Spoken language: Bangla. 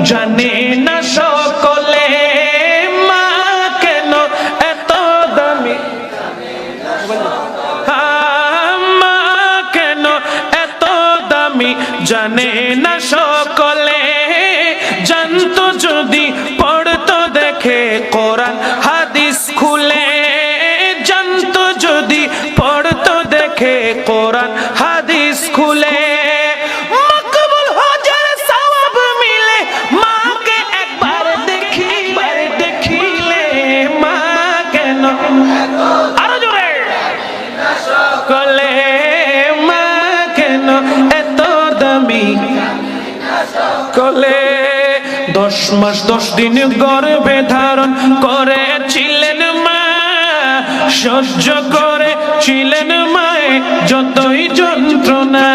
জানে না সকলে মা কেন এত দামি, মা কেন এত দামি জানে না সকলে। জানতো যদি পড়তো দেখে কোরআন হাদিস খুলে, জানতো যদি পড়তো দেখে কোরআন হাদিস খুলে। মকবুল হজের সওয়াব মিলে মাকে একবার দেখিলে মা কেন আরো জোরে সকলে মা কেন এত দামি সকলে। 10 মাস 10 দিন গর্ভে ধারণ করেছিলেন মা, সহ্য করেছিলেন মায়ে যতই যন্ত্রণা।